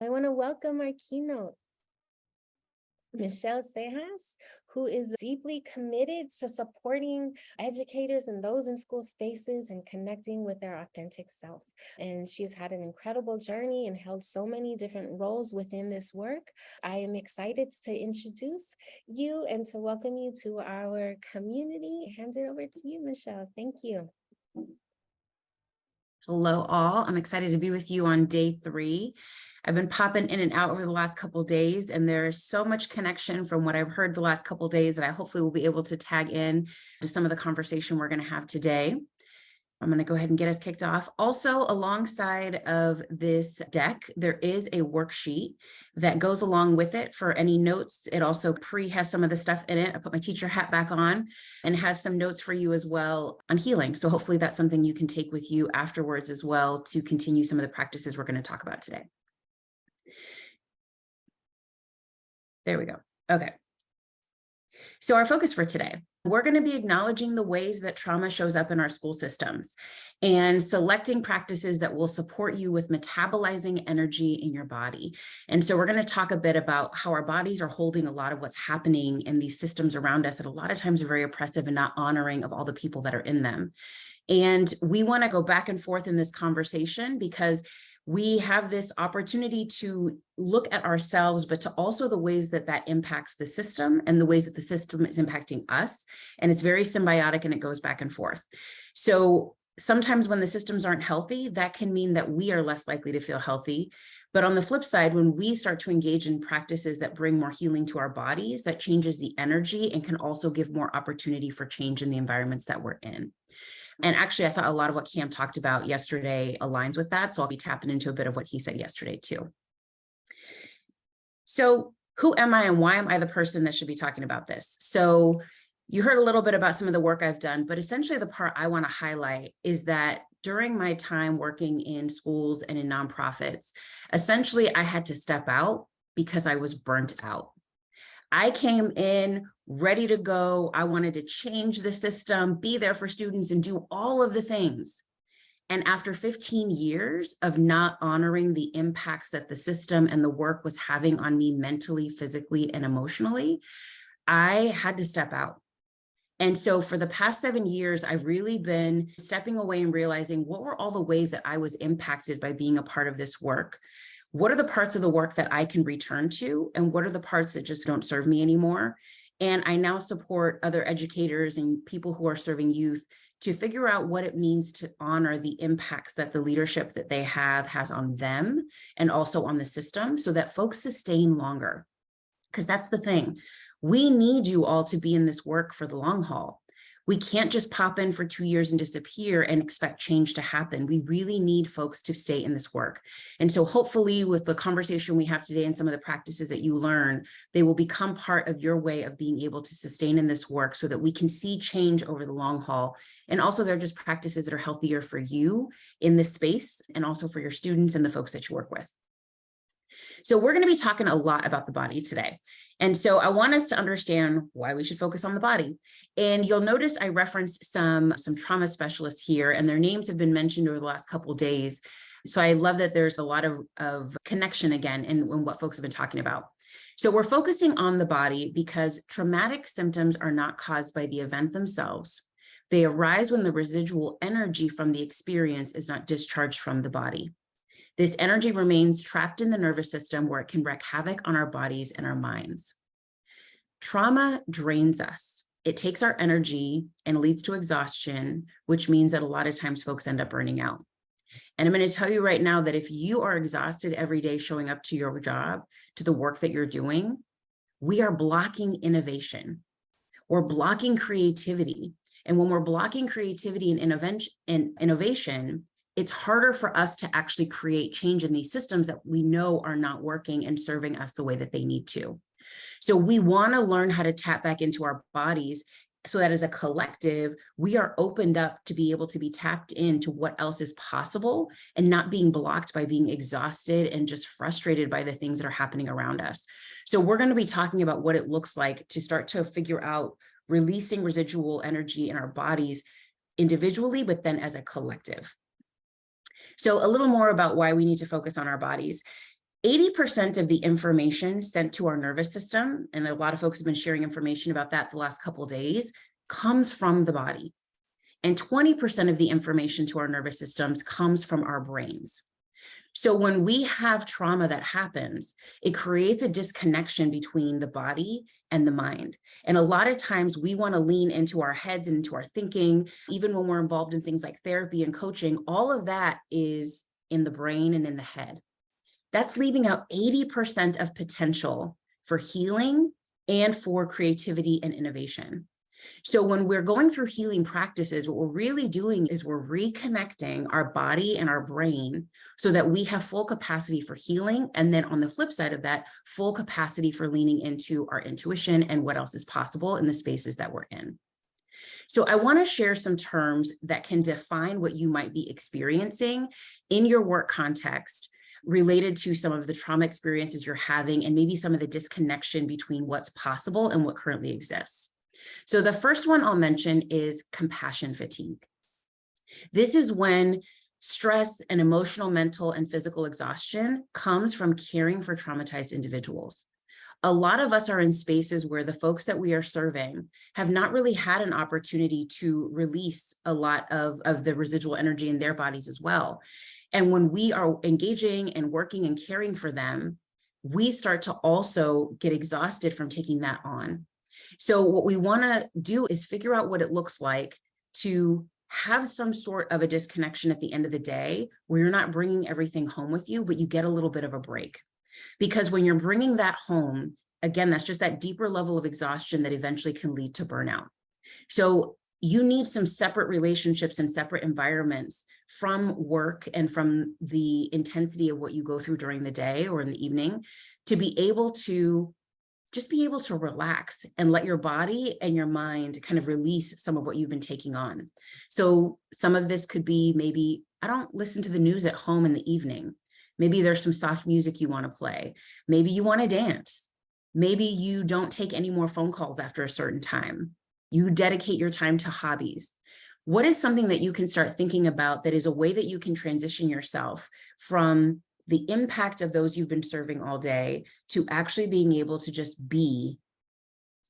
I want to welcome our keynote, Seijas, who is deeply committed to supporting educators and those in school spaces and connecting with their authentic self. And she's had an incredible journey and held so many different roles within this work. I am excited to introduce you and to welcome you to our community. Hand it over to you, Michelle. Thank you. Hello, all. I'm excited to be with you on day 3. I've been popping in and out over the last couple of days, and there's so much connection from what I've heard the last couple of days that I hopefully will be able to tag in to some of the conversation we're going to have today. I'm going to go ahead and get us kicked off. Also, alongside of this deck, there is a worksheet that goes along with it for any notes. It also has some of the stuff in it. I put my teacher hat back on and has some notes for you as well on healing. So hopefully that's something you can take with you afterwards as well to continue some of the practices we're going to talk about today. There we go. Okay. So our focus for today, we're going to be acknowledging the ways that trauma shows up in our school systems and selecting practices that will support you with metabolizing energy in your body. And so we're going to talk a bit about how our bodies are holding a lot of what's happening in these systems around us that a lot of times are very oppressive and not honoring of all the people that are in them. And we want to go back and forth in this conversation because we have this opportunity to look at ourselves, but to also the ways that that impacts the system and the ways that the system is impacting us. And it's very symbiotic and it goes back and forth. So sometimes when the systems aren't healthy, that can mean that we are less likely to feel healthy. But on the flip side, when we start to engage in practices that bring more healing to our bodies, that changes the energy and can also give more opportunity for change in the environments that we're in. And actually, I thought a lot of what Cam talked about yesterday aligns with that. So I'll be tapping into a bit of what he said yesterday too. So who am I and why am I the person that should be talking about this? So you heard a little bit about some of the work I've done, but essentially the part I want to highlight is that during my time working in schools and in nonprofits, essentially I had to step out because I was burnt out. I came in ready to go. I wanted to change the system, be there for students, and do all of the things. And after 15 years of not honoring the impacts that the system and the work was having on me mentally, physically, and emotionally, I had to step out. And so for the past 7 years, I've really been stepping away and realizing what were all the ways that I was impacted by being a part of this work. What are the parts of the work that I can return to? And what are the parts that just don't serve me anymore? And I now support other educators and people who are serving youth to figure out what it means to honor the impacts that the leadership that they have has on them and also on the system so that folks sustain longer. Because that's the thing. We need you all to be in this work for the long haul. We can't just pop in for 2 years and disappear and expect change to happen. We really need folks to stay in this work. And so hopefully with the conversation we have today and some of the practices that you learn, they will become part of your way of being able to sustain in this work so that we can see change over the long haul. And also they're just practices that are healthier for you in this space and also for your students and the folks that you work with. So we're going to be talking a lot about the body today. And so I want us to understand why we should focus on the body. And you'll notice I referenced some trauma specialists here, and their names have been mentioned over the last couple of days. So I love that there's a lot of connection again in what folks have been talking about. So we're focusing on the body because traumatic symptoms are not caused by the event themselves. They arise when the residual energy from the experience is not discharged from the body. This energy remains trapped in the nervous system where it can wreak havoc on our bodies and our minds. Trauma drains us. It takes our energy and leads to exhaustion, which means that a lot of times folks end up burning out. And I'm going to tell you right now that if you are exhausted every day showing up to your job, to the work that you're doing, we are blocking innovation. We're blocking creativity. And when we're blocking creativity and innovation, it's harder for us to actually create change in these systems that we know are not working and serving us the way that they need to. So we want to learn how to tap back into our bodies so that as a collective, we are opened up to be able to be tapped into what else is possible and not being blocked by being exhausted and just frustrated by the things that are happening around us. So we're going to be talking about what it looks like to start to figure out releasing residual energy in our bodies individually, but then as a collective. So a little more about why we need to focus on our bodies. 80% of the information sent to our nervous system, and a lot of folks have been sharing information about that the last couple of days, comes from the body. And 20% of the information to our nervous systems comes from our brains. So when we have trauma that happens, it creates a disconnection between the body and the mind. And a lot of times we want to lean into our heads and into our thinking, even when we're involved in things like therapy and coaching, all of that is in the brain and in the head. That's leaving out 80% of potential for healing and for creativity and innovation. So when we're going through healing practices, what we're really doing is we're reconnecting our body and our brain so that we have full capacity for healing. And then on the flip side of that, full capacity for leaning into our intuition and what else is possible in the spaces that we're in. So I want to share some terms that can define what you might be experiencing in your work context related to some of the trauma experiences you're having and maybe some of the disconnection between what's possible and what currently exists. So the first one I'll mention is compassion fatigue. This is when stress and emotional, mental, and physical exhaustion comes from caring for traumatized individuals. A lot of us are in spaces where the folks that we are serving have not really had an opportunity to release a lot of the residual energy in their bodies as well. And when we are engaging and working and caring for them, we start to also get exhausted from taking that on. So what we want to do is figure out what it looks like to have some sort of a disconnection at the end of the day where you're not bringing everything home with you, but you get a little bit of a break. Because when you're bringing that home, again, that's just that deeper level of exhaustion that eventually can lead to burnout. So you need some separate relationships and separate environments from work and from the intensity of what you go through during the day or in the evening to be able to just be able to relax and let your body and your mind kind of release some of what you've been taking on. So some of this could be maybe, I don't listen to the news at home in the evening. Maybe there's some soft music you want to play. Maybe you want to dance. Maybe you don't take any more phone calls after a certain time. You dedicate your time to hobbies. What is something that you can start thinking about that is a way that you can transition yourself from the impact of those you've been serving all day to actually being able to just be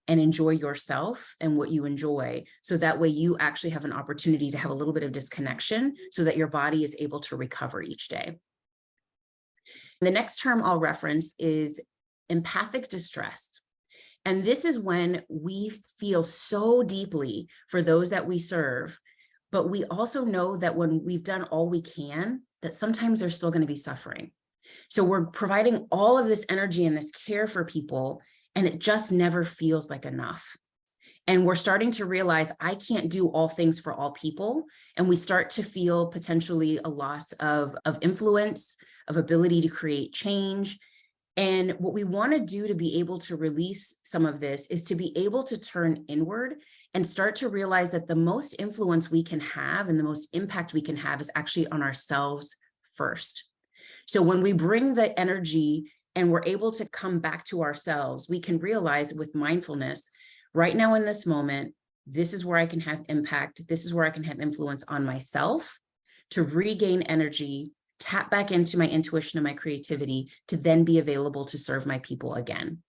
and enjoy yourself and what you enjoy. So that way you actually have an opportunity to have a little bit of disconnection so that your body is able to recover each day. The next term I'll reference is empathic distress. And this is when we feel so deeply for those that we serve, but we also know that when we've done all we can, that sometimes there's still going to be suffering. So we're providing all of this energy and this care for people, and it just never feels like enough. And we're starting to realize I can't do all things for all people. And we start to feel potentially a loss of influence, of ability to create change. And what we want to do to be able to release some of this is to be able to turn inward and start to realize that the most influence we can have and the most impact we can have is actually on ourselves first. So when we bring the energy and we're able to come back to ourselves, we can realize with mindfulness, right now in this moment, this is where I can have impact. This is where I can have influence on myself to regain energy, tap back into my intuition and my creativity to then be available to serve my people again.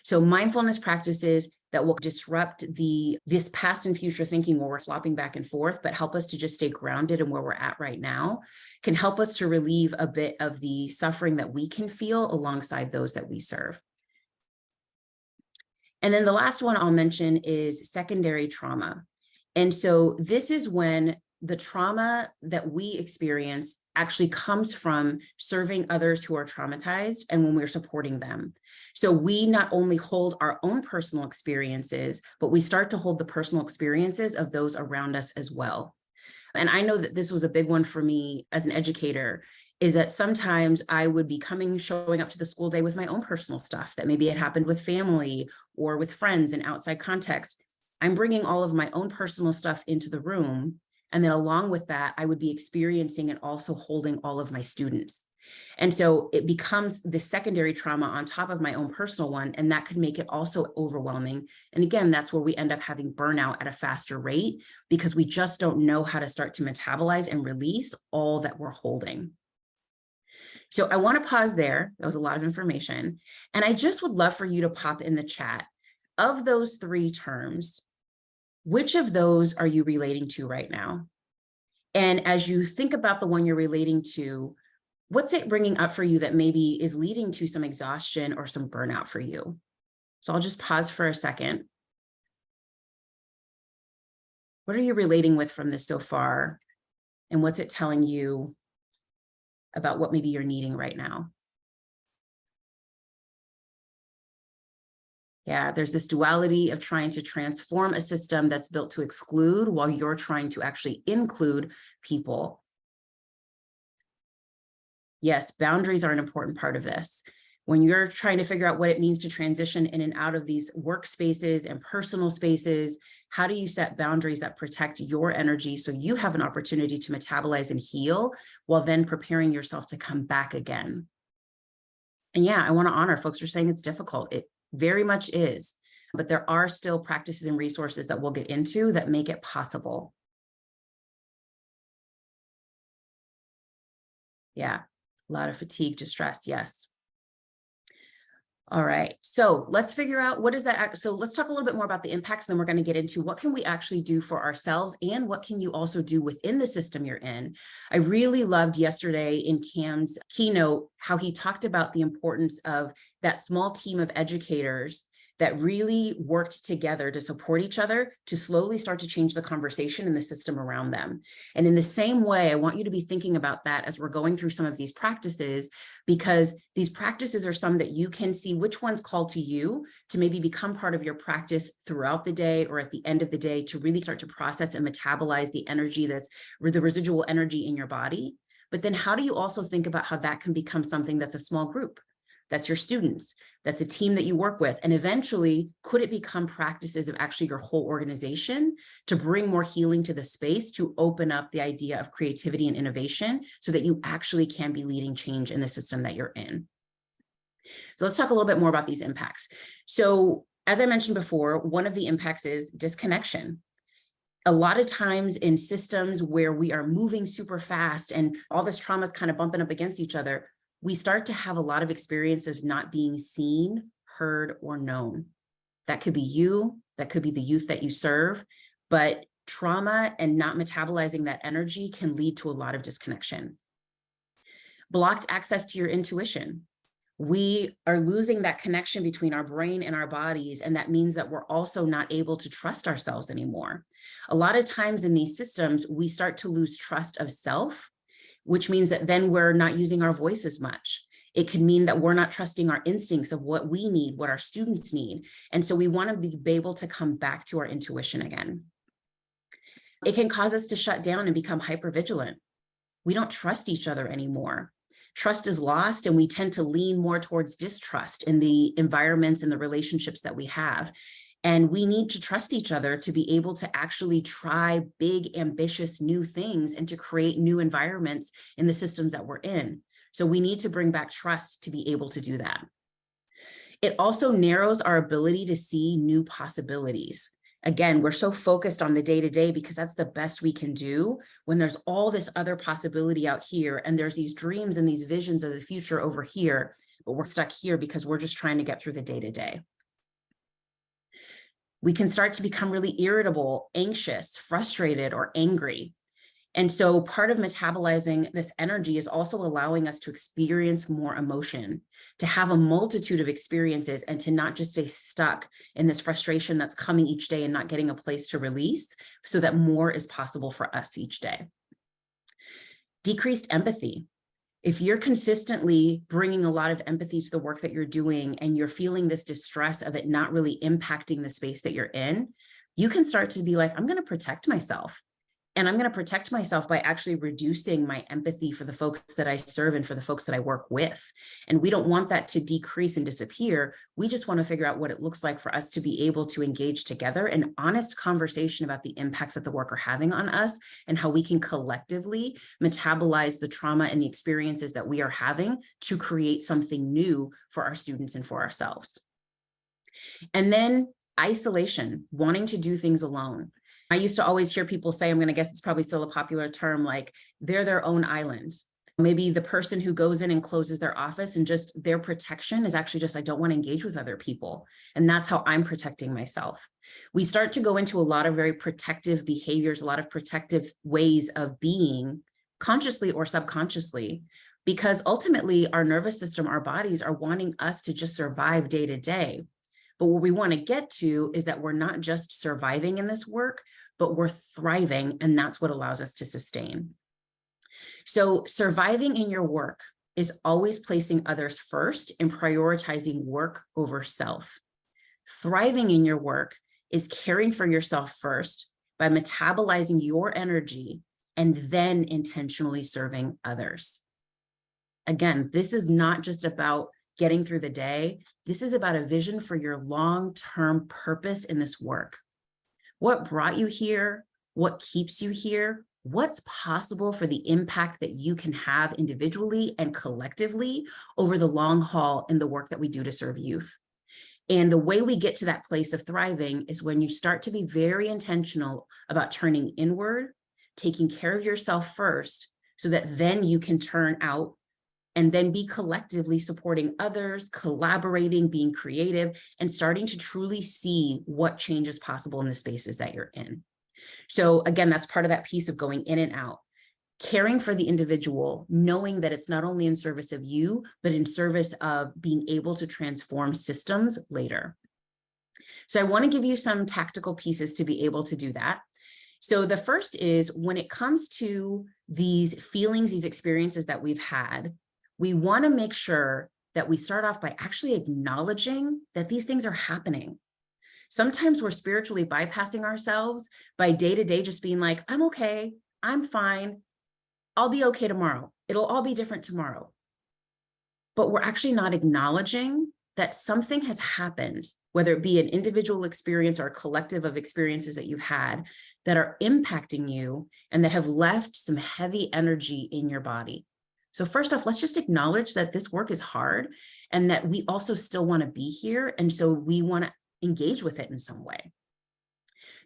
So mindfulness practices that will disrupt this past and future thinking where we're flopping back and forth, but help us to just stay grounded in where we're at right now, can help us to relieve a bit of the suffering that we can feel alongside those that we serve. And then the last one I'll mention is secondary trauma. And so this is when the trauma that we experience actually comes from serving others who are traumatized and when we're supporting them. So we not only hold our own personal experiences, but we start to hold the personal experiences of those around us as well. And I know that this was a big one for me as an educator, is that sometimes I would be showing up to the school day with my own personal stuff that maybe it happened with family or with friends in outside context. I'm bringing all of my own personal stuff into the room. And then along with that, I would be experiencing and also holding all of my students. And so it becomes the secondary trauma on top of my own personal one, and that could make it also overwhelming. And again, that's where we end up having burnout at a faster rate because we just don't know how to start to metabolize and release all that we're holding. So I want to pause there. That was a lot of information. And I just would love for you to pop in the chat, of those three terms, which of those are you relating to right now? And as you think about the one you're relating to, what's it bringing up for you that maybe is leading to some exhaustion or some burnout for you? So I'll just pause for a second. What are you relating with from this so far? And what's it telling you about what maybe you're needing right now? Yeah, there's this duality of trying to transform a system that's built to exclude while you're trying to actually include people. Yes, boundaries are an important part of this. When you're trying to figure out what it means to transition in and out of these workspaces and personal spaces, how do you set boundaries that protect your energy so you have an opportunity to metabolize and heal while then preparing yourself to come back again? And yeah, I want to honor folks are saying it's difficult. It very much is, but there are still practices and resources that we'll get into that make it possible. Yeah, a lot of fatigue, distress, yes. All right, so let's figure out what is that. So let's talk a little bit more about the impacts, and then we're going to get into what can we actually do for ourselves and what can you also do within the system you're in. I really loved yesterday in Cam's keynote how he talked about the importance of that small team of educators that really worked together to support each other to slowly start to change the conversation in the system around them. And in the same way, I want you to be thinking about that as we're going through some of these practices, because these practices are some that you can see which ones call to you to maybe become part of your practice throughout the day or at the end of the day to really start to process and metabolize the energy that's the residual energy in your body. But then how do you also think about how that can become something that's a small group? That's your students, that's a team that you work with. And eventually, could it become practices of actually your whole organization to bring more healing to the space, to open up the idea of creativity and innovation so that you actually can be leading change in the system that you're in? So let's talk a little bit more about these impacts. So as I mentioned before, one of the impacts is disconnection. A lot of times in systems where we are moving super fast and all this trauma is kind of bumping up against each other, we start to have a lot of experiences not being seen, heard, or known. That could be you, that could be the youth that you serve, but trauma and not metabolizing that energy can lead to a lot of disconnection. Blocked access to your intuition. We are losing that connection between our brain and our bodies, and that means that we're also not able to trust ourselves anymore. A lot of times in these systems, we start to lose trust of self, which means that then we're not using our voice as much. It could mean that we're not trusting our instincts of what we need, what our students need. And so we want to be able to come back to our intuition again. It can cause us to shut down and become hypervigilant. We don't trust each other anymore. Trust is lost, and we tend to lean more towards distrust in the environments and the relationships that we have. And we need to trust each other to be able to actually try big, ambitious new things and to create new environments in the systems that we're in. So we need to bring back trust to be able to do that. It also narrows our ability to see new possibilities. Again, we're so focused on the day-to-day because that's the best we can do when there's all this other possibility out here and there's these dreams and these visions of the future over here, but we're stuck here because we're just trying to get through the day-to-day. We can start to become really irritable, anxious, frustrated, or angry. And so part of metabolizing this energy is also allowing us to experience more emotion, to have a multitude of experiences, and to not just stay stuck in this frustration that's coming each day and not getting a place to release, so that more is possible for us each day. Decreased empathy. If you're consistently bringing a lot of empathy to the work that you're doing and you're feeling this distress of it not really impacting the space that you're in, you can start to be like, I'm going to protect myself. And I'm going to protect myself by actually reducing my empathy for the folks that I serve and for the folks that I work with. And we don't want that to decrease and disappear. We just want to figure out what it looks like for us to be able to engage together in honest conversation about the impacts that the work are having on us and how we can collectively metabolize the trauma and the experiences that we are having to create something new for our students and for ourselves. And then isolation, wanting to do things alone. I used to always hear people say, I'm going to guess it's probably still a popular term, like they're their own island. Maybe the person who goes in and closes their office and just their protection is actually just, I don't want to engage with other people. And that's how I'm protecting myself. We start to go into a lot of very protective behaviors, a lot of protective ways of being, consciously or subconsciously, because ultimately our nervous system, our bodies are wanting us to just survive day to day. But what we want to get to is that we're not just surviving in this work, but we're thriving. And that's what allows us to sustain. So surviving in your work is always placing others first and prioritizing work over self. Thriving in your work is caring for yourself first by metabolizing your energy and then intentionally serving others. Again, this is not just about getting through the day. This is about a vision for your long-term purpose in this work. What brought you here? What keeps you here? What's possible for the impact that you can have individually and collectively over the long haul in the work that we do to serve youth? And the way we get to that place of thriving is when you start to be very intentional about turning inward, taking care of yourself first, so that then you can turn out and then be collectively supporting others, collaborating, being creative, and starting to truly see what change is possible in the spaces that you're in. So again, that's part of that piece of going in and out, caring for the individual, knowing that it's not only in service of you, but in service of being able to transform systems later. So I want to give you some tactical pieces to be able to do that. So the first is, when it comes to these feelings, these experiences that we've had, we want to make sure that we start off by actually acknowledging that these things are happening. Sometimes we're spiritually bypassing ourselves by day to day, just being like, I'm okay, I'm fine, I'll be okay tomorrow. It'll all be different tomorrow. But we're actually not acknowledging that something has happened, whether it be an individual experience or a collective of experiences that you've had that are impacting you and that have left some heavy energy in your body. So first off, let's just acknowledge that this work is hard and that we also still want to be here. And so we want to engage with it in some way.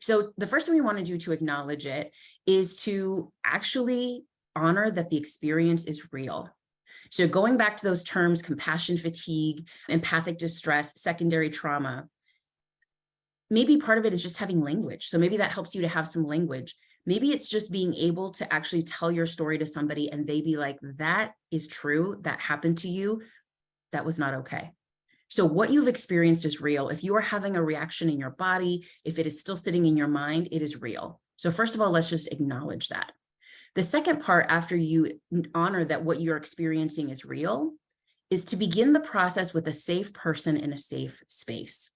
So the first thing we want to do to acknowledge it is to actually honor that the experience is real. So going back to those terms, compassion fatigue, empathic distress, secondary trauma, maybe part of it is just having language. So maybe that helps you to have some language. Maybe it's just being able to actually tell your story to somebody and they be like, that is true, that happened to you, that was not okay. So what you've experienced is real. If you are having a reaction in your body, if it is still sitting in your mind, it is real. So first of all, let's just acknowledge that. The second part, after you honor that what you're experiencing is real, is to begin the process with a safe person in a safe space.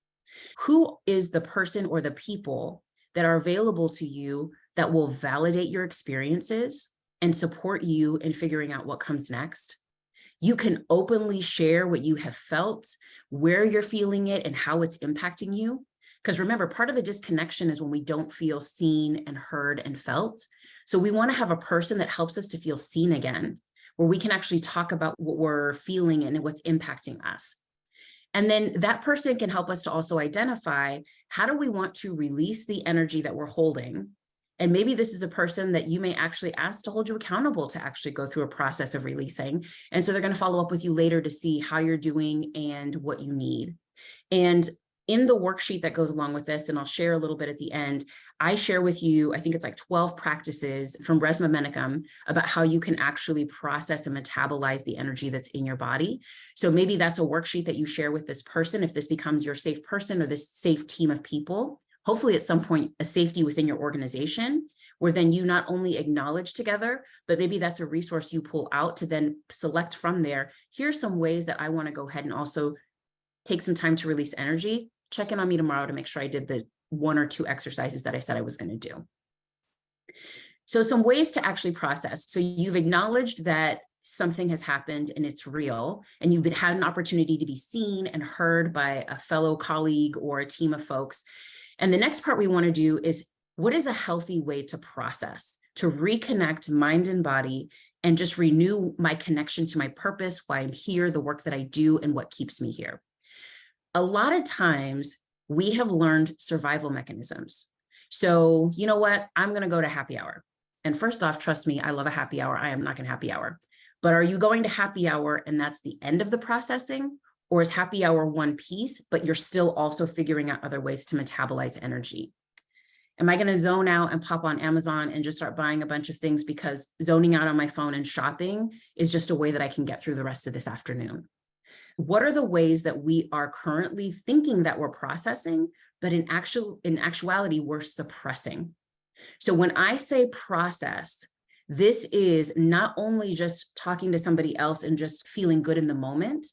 Who is the person or the people that are available to you that will validate your experiences and support you in figuring out what comes next? You can openly share what you have felt, where you're feeling it, and how it's impacting you. Because remember, part of the disconnection is when we don't feel seen and heard and felt. So we want to have a person that helps us to feel seen again, where we can actually talk about what we're feeling and what's impacting us. And then that person can help us to also identify, how do we want to release the energy that we're holding? And maybe this is a person that you may actually ask to hold you accountable to actually go through a process of releasing. And so they're going to follow up with you later to see how you're doing and what you need. And in the worksheet that goes along with this, and I'll share a little bit at the end, I share with you, I think it's like 12 practices from Resma Menicum about how you can actually process and metabolize the energy that's in your body. So maybe that's a worksheet that you share with this person, if this becomes your safe person or this safe team of people. Hopefully at some point, a safety within your organization, where then you not only acknowledge together, but maybe that's a resource you pull out to then select from there. Here's some ways that I want to go ahead and also take some time to release energy. Check in on me tomorrow to make sure I did the 1 or 2 exercises that I said I was going to do. So some ways to actually process. So you've acknowledged that something has happened and it's real, and you've had an opportunity to be seen and heard by a fellow colleague or a team of folks. And the next part we want to do is, what is a healthy way to process, to reconnect mind and body and just renew my connection to my purpose, why I'm here, the work that I do, and what keeps me here. A lot of times we have learned survival mechanisms. So, you know what? I'm going to go to happy hour. And first off, trust me, I love a happy hour. I am not going to happy hour. But are you going to happy hour and that's the end of the processing? Or is happy hour one piece, but you're still also figuring out other ways to metabolize energy? Am I going to zone out and pop on Amazon and just start buying a bunch of things because zoning out on my phone and shopping is just a way that I can get through the rest of this afternoon? What are the ways that we are currently thinking that we're processing, but in actuality, we're suppressing? So when I say process, this is not only just talking to somebody else and just feeling good in the moment,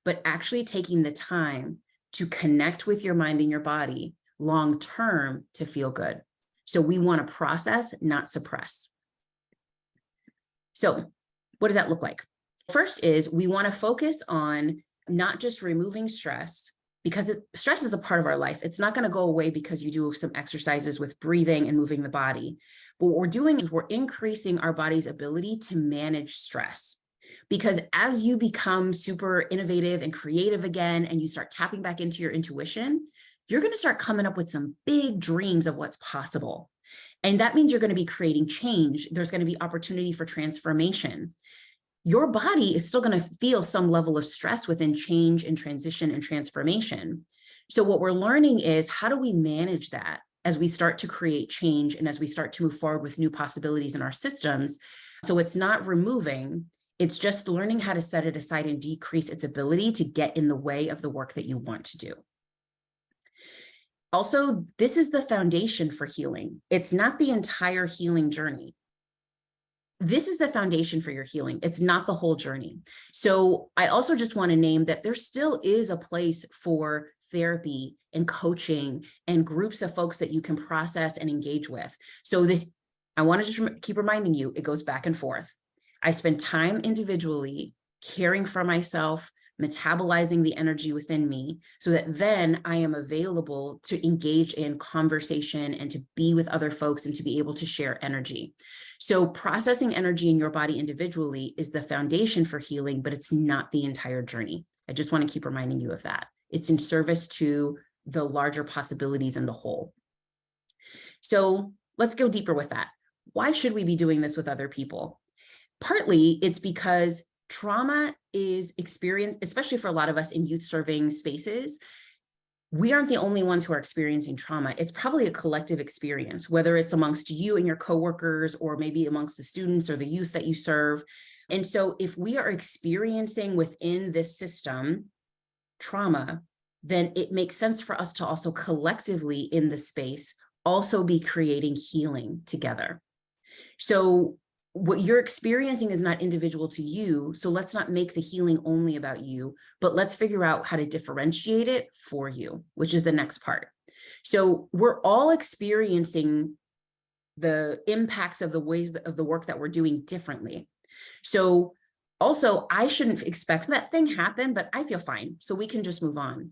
but actually taking the time to connect with your mind and your body long-term to feel good. So we want to process, not suppress. So what does that look like? First is we want to focus on not just removing stress, because stress is a part of our life. It's not going to go away because you do some exercises with breathing and moving the body. But what we're doing is we're increasing our body's ability to manage stress. Because as you become super innovative and creative again, and you start tapping back into your intuition, you're going to start coming up with some big dreams of what's possible. And that means you're going to be creating change. There's going to be opportunity for transformation. Your body is still going to feel some level of stress within change and transition and transformation. So what we're learning is, how do we manage that as we start to create change and as we start to move forward with new possibilities in our systems? So it's not removing, it's just learning how to set it aside and decrease its ability to get in the way of the work that you want to do. Also, this is the foundation for healing. It's not the entire healing journey. This is the foundation for your healing. It's not the whole journey. So I also just want to name that there still is a place for therapy and coaching and groups of folks that you can process and engage with. So this, I want to just keep reminding you, it goes back and forth. I spend time individually caring for myself, metabolizing the energy within me so that then I am available to engage in conversation and to be with other folks and to be able to share energy. So processing energy in your body individually is the foundation for healing, but it's not the entire journey. I just want to keep reminding you of that. It's in service to the larger possibilities in the whole. So let's go deeper with that. Why should we be doing this with other people? Partly it's because trauma is experienced, especially for a lot of us in youth serving spaces. We aren't the only ones who are experiencing trauma. It's probably a collective experience, whether it's amongst you and your coworkers, or maybe amongst the students or the youth that you serve. And so if we are experiencing within this system trauma, then it makes sense for us to also collectively in the space also be creating healing together. So what you're experiencing is not individual to you. So let's not make the healing only about you, but let's figure out how to differentiate it for you, which is the next part. So we're all experiencing the impacts of the ways of the work that we're doing differently. So also, I shouldn't expect that thing happen, but I feel fine. So we can just move on.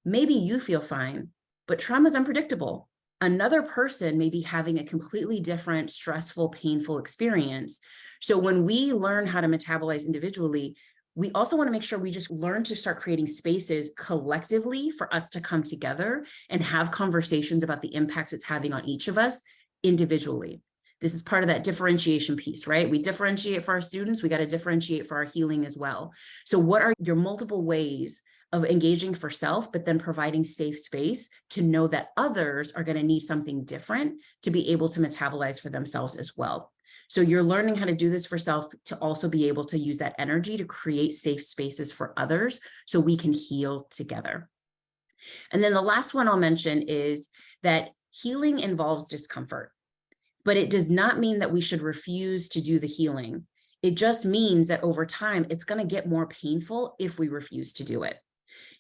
Maybe you feel fine, but trauma is unpredictable. Another person may be having a completely different, stressful, painful experience. So when we learn how to metabolize individually, we also want to make sure we just learn to start creating spaces collectively for us to come together and have conversations about the impacts it's having on each of us individually. This is part of that differentiation piece, right? We differentiate for our students, we got to differentiate for our healing as well. So what are your multiple ways of engaging for self, but then providing safe space to know that others are going to need something different to be able to metabolize for themselves as well. So you're learning how to do this for self to also be able to use that energy to create safe spaces for others so we can heal together. And then the last one I'll mention is that healing involves discomfort, but it does not mean that we should refuse to do the healing. It just means that over time, it's going to get more painful if we refuse to do it.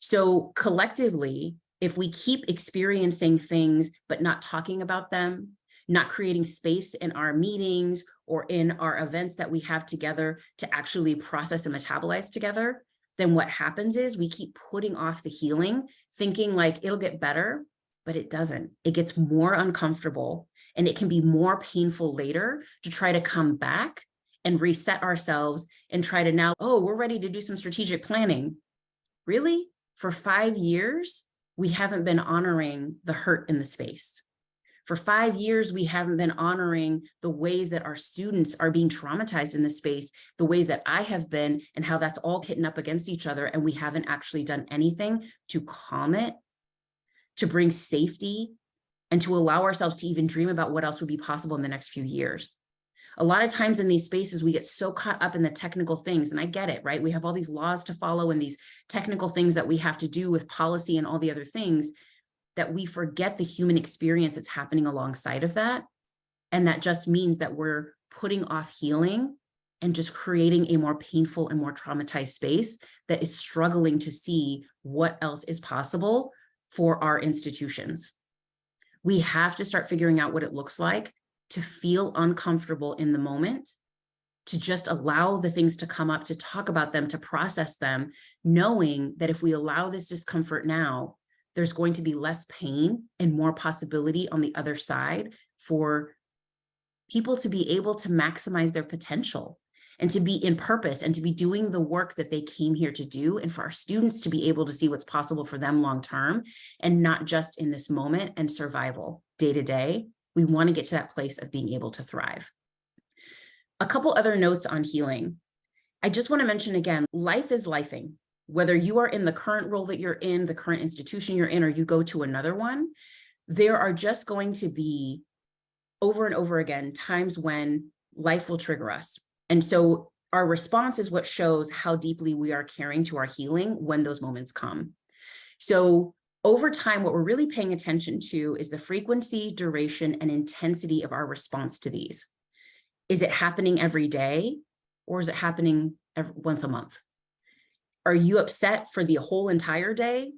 So collectively, if we keep experiencing things, but not talking about them, not creating space in our meetings or in our events that we have together to actually process and metabolize together, then what happens is we keep putting off the healing, thinking like it'll get better, but it doesn't. It gets more uncomfortable and it can be more painful later to try to come back and reset ourselves and try to now, oh, we're ready to do some strategic planning. Really? For 5 years, we haven't been honoring the hurt in the space. For 5 years, we haven't been honoring the ways that our students are being traumatized in this space, the ways that I have been, and how that's all hitting up against each other. And we haven't actually done anything to calm it, to bring safety, and to allow ourselves to even dream about what else would be possible in the next few years. A lot of times in these spaces, we get so caught up in the technical things, and I get it, right? We have all these laws to follow and these technical things that we have to do with policy and all the other things, that we forget the human experience that's happening alongside of that. And that just means that we're putting off healing and just creating a more painful and more traumatized space that is struggling to see what else is possible for our institutions. We have to start figuring out what it looks like to feel uncomfortable in the moment, to just allow the things to come up, to talk about them, to process them, knowing that if we allow this discomfort now, there's going to be less pain and more possibility on the other side for people to be able to maximize their potential and to be in purpose and to be doing the work that they came here to do, and for our students to be able to see what's possible for them long term and not just in this moment and survival day to day. We want to get to that place of being able to thrive. A couple other notes on healing. I just want to mention again, life is lifing. Whether you are in the current role that you're in, the current institution you're in, or you go to another one, there are just going to be over and over again times when life will trigger us. And so our response is what shows how deeply we are caring to our healing when those moments come. So over time, what we're really paying attention to is the frequency, duration, and intensity of our response to these. Is it happening every day, or is it happening once a month? Are you upset for the whole entire day?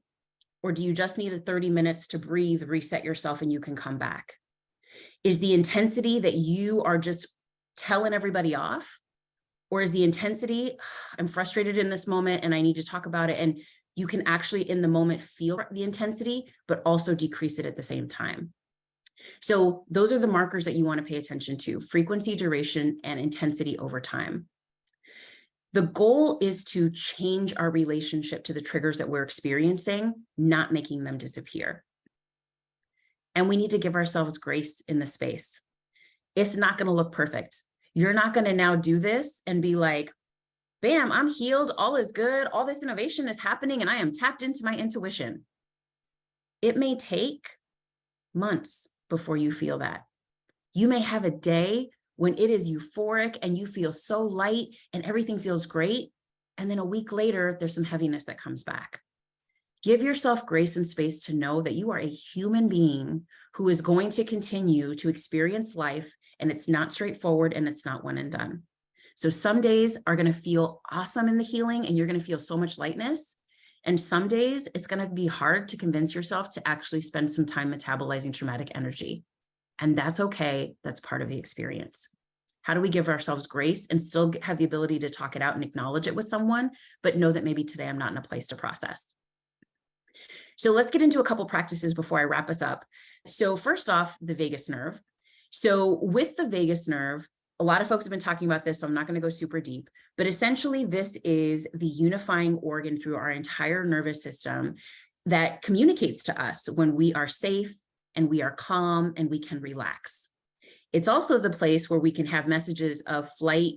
Or do you just need 30 minutes to breathe, reset yourself, and you can come back? Is the intensity that you are just telling everybody off? Or is the intensity, I'm frustrated in this moment and I need to talk about it, and you can actually in the moment feel the intensity, but also decrease it at the same time? So those are the markers that you want to pay attention to: frequency, duration, and intensity over time. The goal is to change our relationship to the triggers that we're experiencing, not making them disappear. And we need to give ourselves grace in the space. It's not going to look perfect. You're not going to now do this and be like, bam, I'm healed, all is good, all this innovation is happening, and I am tapped into my intuition. It may take months before you feel that. You may have a day when it is euphoric and you feel so light and everything feels great. And then a week later, there's some heaviness that comes back. Give yourself grace and space to know that you are a human being who is going to continue to experience life, and it's not straightforward and it's not one and done. So some days are going to feel awesome in the healing and you're going to feel so much lightness. And some days it's going to be hard to convince yourself to actually spend some time metabolizing traumatic energy. And that's okay. That's part of the experience. How do we give ourselves grace and still have the ability to talk it out and acknowledge it with someone, but know that maybe today I'm not in a place to process? So let's get into a couple practices before I wrap us up. So first off, the vagus nerve. So with the vagus nerve, a lot of folks have been talking about this, so I'm not going to go super deep, but essentially this is the unifying organ through our entire nervous system that communicates to us when we are safe and we are calm and we can relax. It's also the place where we can have messages of flight,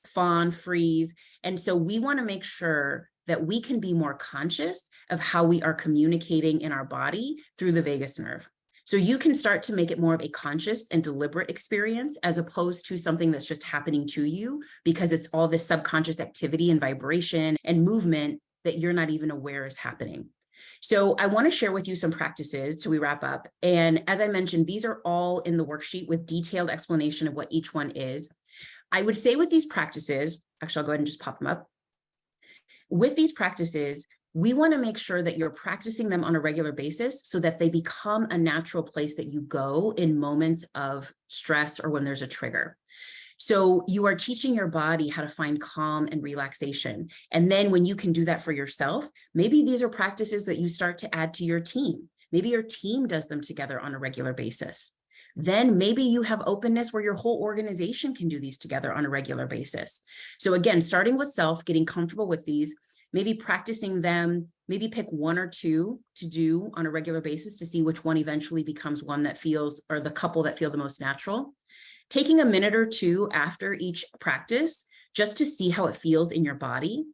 fawn, freeze. And so we want to make sure that we can be more conscious of how we are communicating in our body through the vagus nerve. So you can start to make it more of a conscious and deliberate experience as opposed to something that's just happening to you because it's all this subconscious activity and vibration and movement that you're not even aware is happening. So I want to share with you some practices till we wrap up. And as I mentioned, these are all in the worksheet with detailed explanation of what each one is. I would say with these practices, actually, I'll go ahead and just pop them up. With these practices, we want to make sure that you're practicing them on a regular basis so that they become a natural place that you go in moments of stress or when there's a trigger. So you are teaching your body how to find calm and relaxation. And then when you can do that for yourself, maybe these are practices that you start to add to your team. Maybe your team does them together on a regular basis. Then maybe you have openness where your whole organization can do these together on a regular basis. So again, starting with self, getting comfortable with these, maybe practicing them, maybe pick one or two to do on a regular basis to see which one eventually becomes one that feels, or the couple that feel the most natural. Taking a minute or two after each practice just to see how it feels in your body.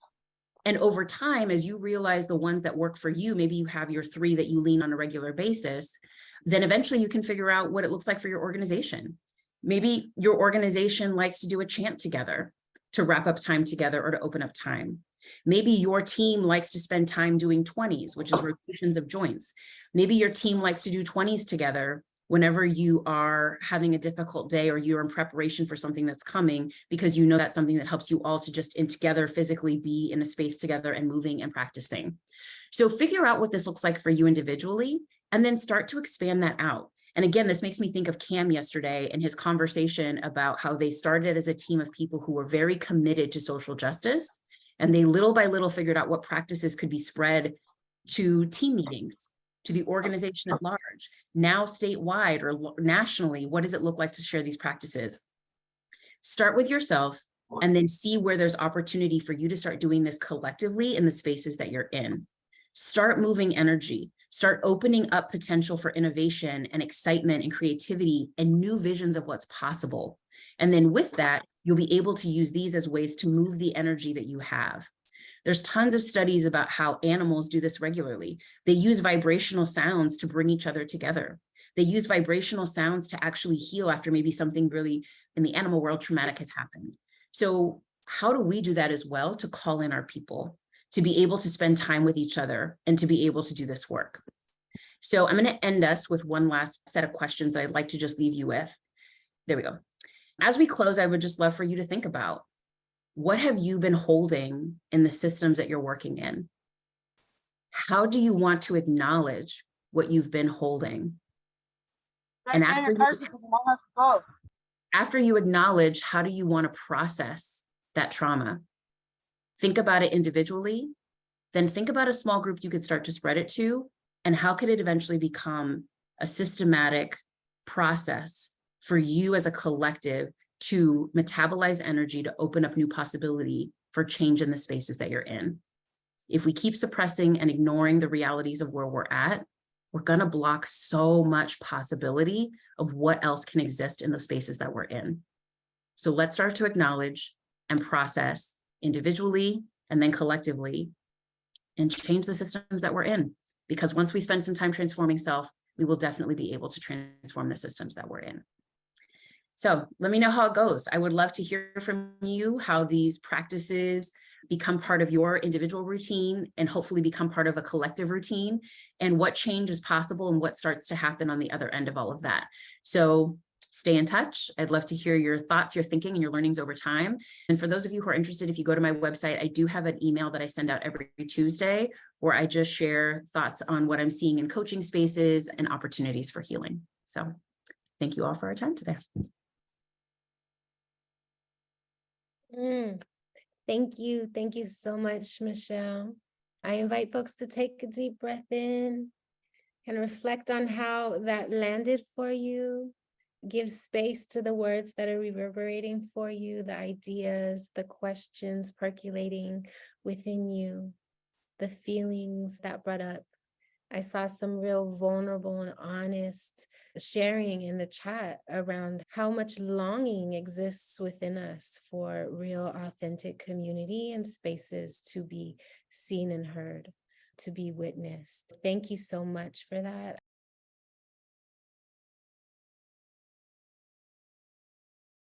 And over time, as you realize the ones that work for you, maybe you have your 3 that you lean on a regular basis, then eventually you can figure out what it looks like for your organization. Maybe your organization likes to do a chant together to wrap up time together or to open up time. Maybe your team likes to spend time doing 20s, which is rotations of joints. Maybe your team likes to do 20s together whenever you are having a difficult day or you're in preparation for something that's coming, because you know that's something that helps you all to just in together physically be in a space together and moving and practicing. So figure out what this looks like for you individually, and then start to expand that out. And again, this makes me think of Cam yesterday and his conversation about how they started as a team of people who were very committed to social justice. And they little by little figured out what practices could be spread to team meetings, to the organization at large. Now statewide or nationally, what does it look like to share these practices? Start with yourself and then see where there's opportunity for you to start doing this collectively in the spaces that you're in. Start moving energy, start opening up potential for innovation and excitement and creativity and new visions of what's possible. And then with that, you'll be able to use these as ways to move the energy that you have. There's tons of studies about how animals do this regularly. They use vibrational sounds to bring each other together. They use vibrational sounds to actually heal after maybe something really in the animal world traumatic has happened. So how do we do that as well to call in our people, to be able to spend time with each other and to be able to do this work? So I'm going to end us with one last set of questions that I'd like to just leave you with. There we go. As we close, I would just love for you to think about, what have you been holding in the systems that you're working in? How do you want to acknowledge what you've been holding? And after you acknowledge, how do you want to process that trauma? Think about it individually, then think about a small group you could start to spread it to, and how could it eventually become a systematic process for you as a collective to metabolize energy to open up new possibility for change in the spaces that you're in. If we keep suppressing and ignoring the realities of where we're at, we're going to block so much possibility of what else can exist in those spaces that we're in. So let's start to acknowledge and process individually and then collectively and change the systems that we're in. Because once we spend some time transforming self, we will definitely be able to transform the systems that we're in. So let me know how it goes. I would love to hear from you how these practices become part of your individual routine and hopefully become part of a collective routine, and what change is possible and what starts to happen on the other end of all of that. So stay in touch. I'd love to hear your thoughts, your thinking, and your learnings over time. And for those of you who are interested, if you go to my website, I do have an email that I send out every Tuesday where I just share thoughts on what I'm seeing in coaching spaces and opportunities for healing. So thank you all for our time today. Thank you. Thank you so much, Michelle. I invite folks to take a deep breath in and reflect on how that landed for you. Give space to the words that are reverberating for you, the ideas, the questions percolating within you, the feelings that brought up. I saw some real vulnerable and honest sharing in the chat around how much longing exists within us for real, authentic community and spaces to be seen and heard, to be witnessed. Thank you so much for that.